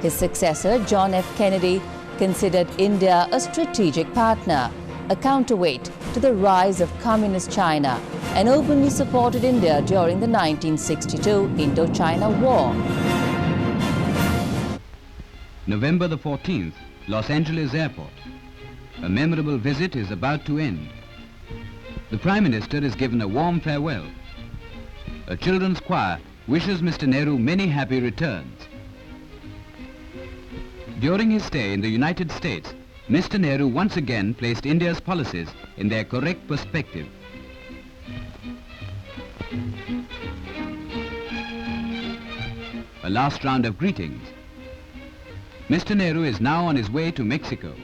His successor, John F. Kennedy, considered India a strategic partner, a counterweight to the rise of communist China, and openly supported India during the 1962 Indo-China War. November the 14th, Los Angeles Airport. A memorable visit is about to end. The Prime Minister is given a warm farewell. A children's choir wishes Mr. Nehru many happy returns. During his stay in the United States, Mr. Nehru once again placed India's policies in their correct perspective. A last round of greetings. Mr. Nehru is now on his way to Mexico.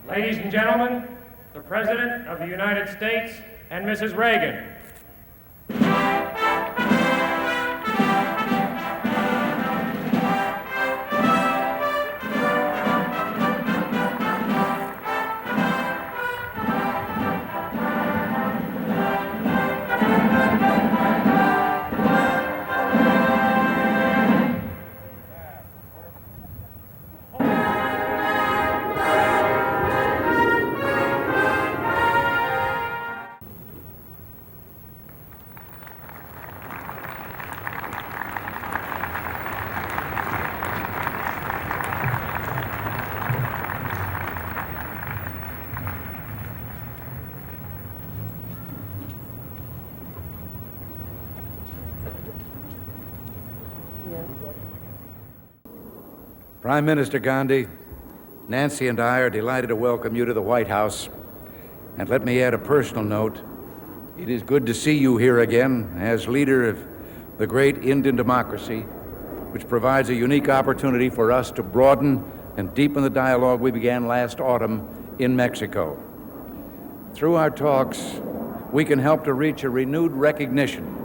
Ladies and gentlemen, the President of the United States and Mrs. Reagan. Prime Minister Gandhi, Nancy and I are delighted to welcome you to the White House. And let me add a personal note. It is good to see you here again as leader of the great Indian democracy, which provides a unique opportunity for us to broaden and deepen the dialogue we began last autumn in Mexico. Through our talks, we can help to reach a renewed recognition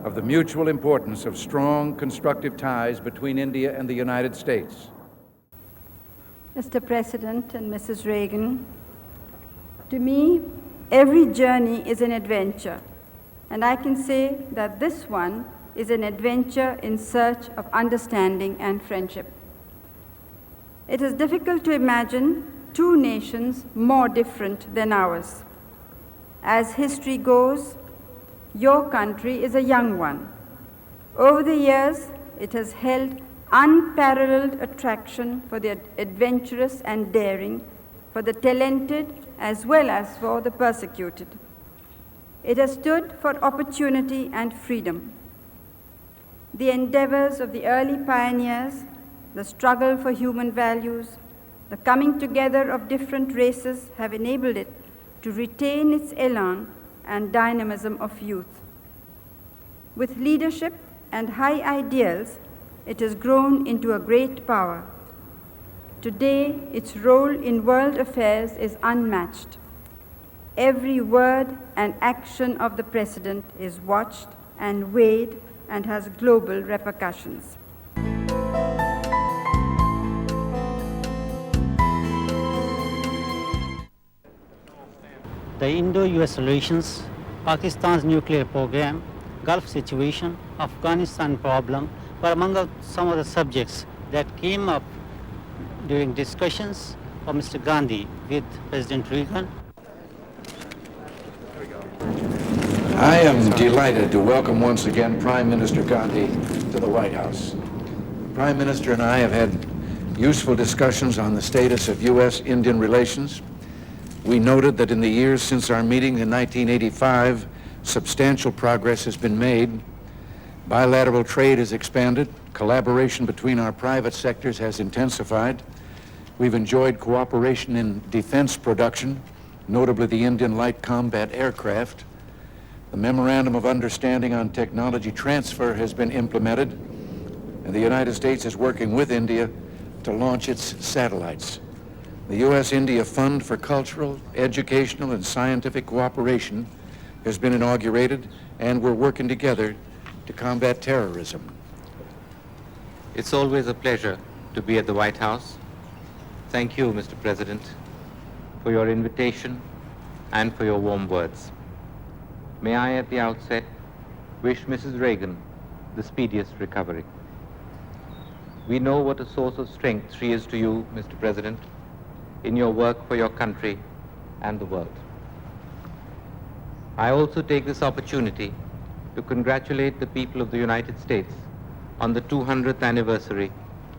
of the mutual importance of strong, constructive ties between India and the United States. Mr. President and Mrs. Reagan, to me, every journey is an adventure, and I can say that this one is an adventure in search of understanding and friendship. It is difficult to imagine two nations more different than ours. As history goes, your country is a young one. Over the years, it has held unparalleled attraction for the adventurous and daring, for the talented as well as for the persecuted. It has stood for opportunity and freedom. The endeavors of the early pioneers, the struggle for human values, the coming together of different races have enabled it to retain its elan and dynamism of youth. With leadership and high ideals, it has grown into a great power. Today, its role in world affairs is unmatched. Every word and action of the President is watched and weighed and has global repercussions. The Indo-US relations, Pakistan's nuclear program, Gulf situation, Afghanistan problem were among some of the subjects that came up during discussions of Mr. Gandhi with President Reagan. I am delighted to welcome once again Prime Minister Gandhi to the White House. The Prime Minister and I have had useful discussions on the status of U.S.-Indian relations. We noted that in the years since our meeting in 1985, substantial progress has been made. Bilateral trade has expanded. Collaboration between our private sectors has intensified. We've enjoyed cooperation in defense production, notably the Indian light combat aircraft. The Memorandum of Understanding on Technology Transfer has been implemented, and the United States is working with India to launch its satellites. The U.S.-India Fund for Cultural, Educational, and Scientific Cooperation has been inaugurated, and we're working together to combat terrorism. It's always a pleasure to be at the White House. Thank you, Mr. President, for your invitation and for your warm words. May I, at the outset, wish Mrs. Reagan the speediest recovery. We know what a source of strength she is to you, Mr. President, in your work for your country and the world. I also take this opportunity to congratulate the people of the United States on the 200th anniversary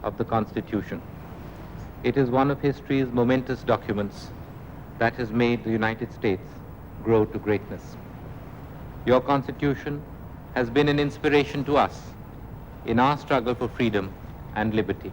of the Constitution. It is one of history's momentous documents that has made the United States grow to greatness. Your Constitution has been an inspiration to us in our struggle for freedom and liberty.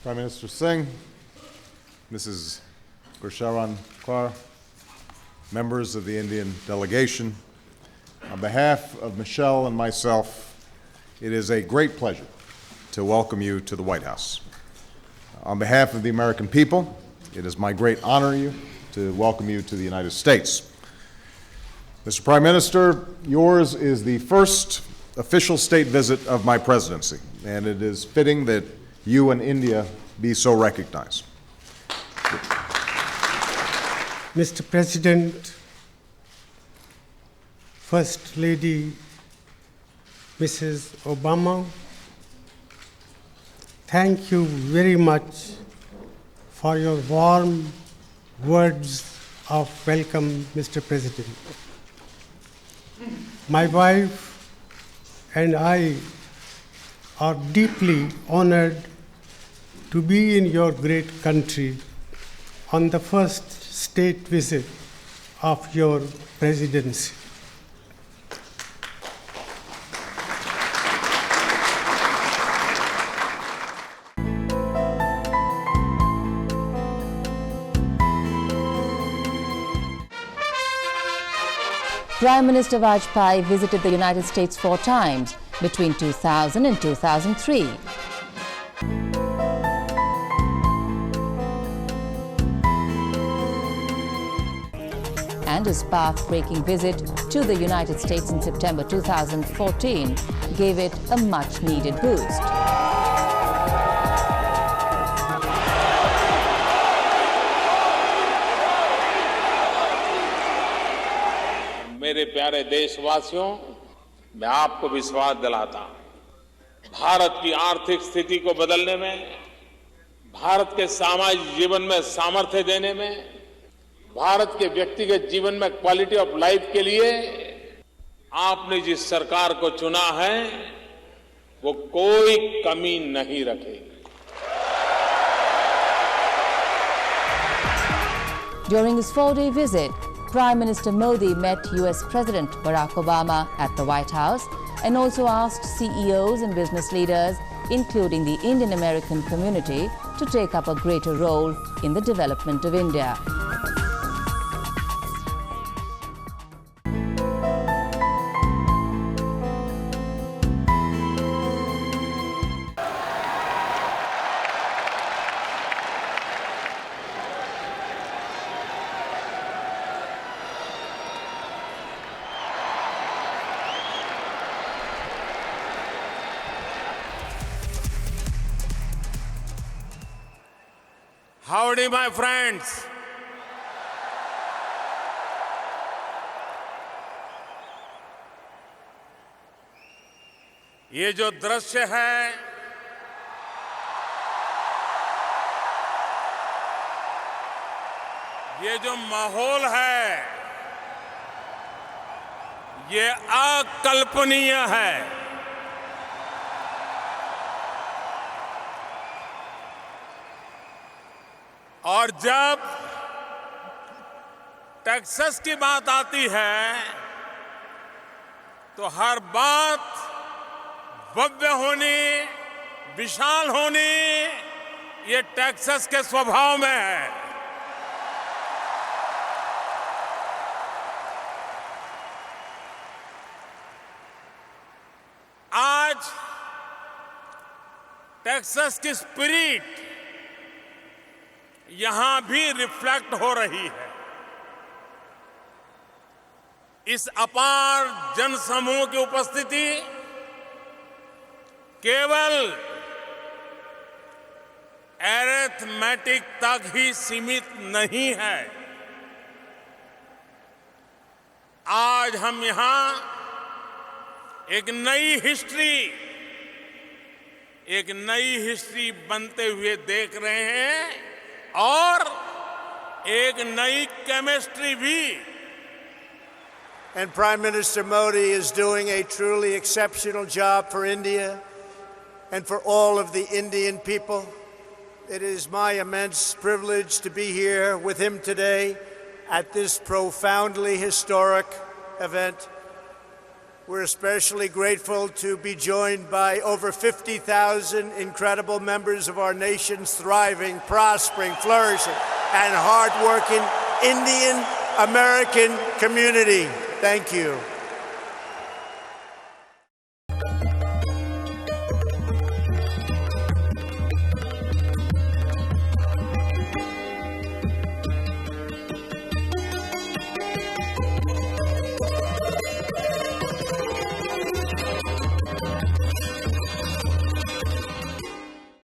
Prime Minister Singh, Mrs. Gursharan Kaur, members of the Indian delegation, on behalf of Michelle and myself, it is a great pleasure to welcome you to the White House. On behalf of the American people, it is my great honor to welcome you to the United States. Mr. Prime Minister, yours is the first official state visit of my presidency, and it is fitting that you and India be so recognized. Mr. President, First Lady Mrs. Obama, thank you very much for your warm words of welcome, Mr. President. My wife and I are deeply honored to be in your great country on the first state visit of your presidency. Prime Minister Vajpayee visited the United States 4 times between 2000 and 2003. And his path-breaking visit to the United States in September 2014 gave it a much-needed boost. मेरे प्यारे देशवासियों, मैं आपको विश्वास दिलाता हूं, भारत की आर्थिक स्थिति को बदलने में, भारत के सामाजिक जीवन में सामर्थ्य देने में, भारत के व्यक्तिगत जीवन में क्वालिटी ऑफ लाइफ के लिए आपने जिस सरकार को चुना है, वो कोई कमी नहीं रखेगी। During his 4-day visit, Prime Minister Modi met US President Barack Obama at the White House and also asked CEOs and business leaders, including the Indian American community, to take up a greater role in the development of India. Howdy, my friends. ये जो दृश्य है, ये जो माहौल है, ये अकल्पनीय है। और जब टेक्सास की बात आती है तो हर बात भव्य होनी, विशाल होनी, ये टेक्सास के स्वभाव में है। आज टेक्सास की स्पिरिट यहां भी रिफ्लेक्ट हो रही है। इस अपार जनसमूह की उपस्थिति केवल अरिथमेटिक तक ही सीमित नहीं है। आज हम यहां एक नई हिस्ट्री बनते हुए देख रहे हैं और एक नई केमिस्ट्री भी। And Prime Minister Modi is doing a truly exceptional job for India and for all of the Indian people. It is my immense privilege to be here with him today at this profoundly historic event. We're especially grateful to be joined by over 50,000 incredible members of our nation's thriving, prospering, flourishing, and hardworking Indian American community. Thank you.